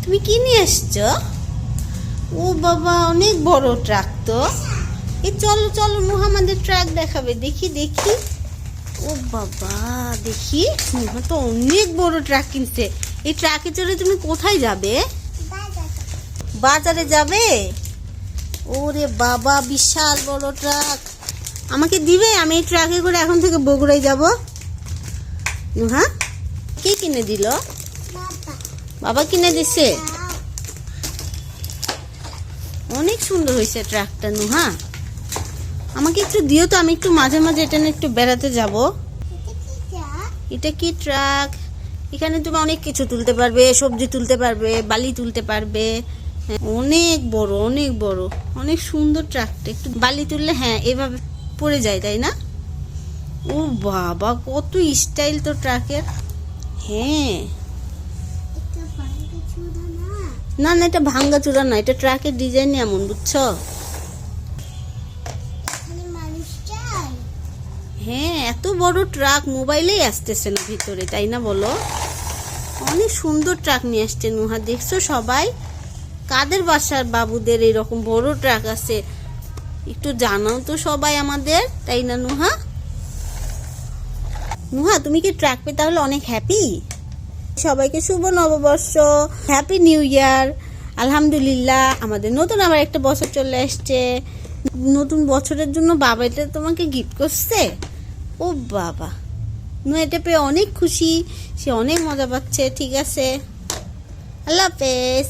তুমি কি নিয়ে এসছো? ও বাবা, অনেক বড় ট্রাক তো। এই চলো চলো, নুহা আমাদের ট্রাক দেখাবে। দেখি দেখি। ও বাবা, দেখি নুহা তো অনেক বড় ট্রাক কিনছে। এই ট্রাকে চড়ে তুমি কোথায় যাবে? বাজারে যাবে? ওরে বাবা, বিশাল বড় ট্রাক। আমাকে দিবে? আমি এই ট্রাকে করে এখন থেকে বগুড়ায় যাব। নুহা, কে কিনে দিল? বাবা কিনে দিছে। অনেক সুন্দর হয়েছে ট্রাকটা নুহা। আমাকে একটু দিও তো, আমি একটু মাঝে মাঝে এটা নিয়ে একটু বেড়াতে যাব। এটা কি ট্রাক? এখানে তুমি অনেক কিছু তুলতে পারবে, সবজি তুলতে পারবে, বালি তুলতে পারবে। অনেক বড়, অনেক বড়, অনেক সুন্দর ট্রাকটা। একটু বালি তুললে হ্যাঁ এভাবে পড়ে যায়, তাই না? ও বাবা, কত স্টাইল তো ট্রাকের। হ্যাঁ, না না, এটা ভাঙ্গা চূড়া না, এটা ট্রাকের ডিজাইন এমন, বুঝছো? হ্যাঁ, এত বড় ট্রাক মোবাইলেই আসতেছে না ভিতরে, তাই না বলো? অনেক সুন্দর ট্রাক নিয়ে আসছে নুহা। দেখছো সবাই? কাদের বাসার বাবুদের এরকম বড় ট্রাক আছে? একটু জানাও তো সবাই আমাদের, তাই না নুহা? নুহা, তুমি কি ট্রাক পেয়ে তাহলে অনেক হ্যাপি? সবাইকে শুভ নববর্ষ, হ্যাপি নিউ ইয়ার। আলহামদুলিল্লাহ, আমাদের নতুন আবার একটা বছর চলে আসছে। নতুন বছরের জন্য বাবা এটা তোমাকে গিফট করছে। ও বাবা, নুহা এটা পেয়ে অনেক খুশি, সে অনেক মজা পাচ্ছে। ঠিক আছে, আল্লাহ হাফেজ।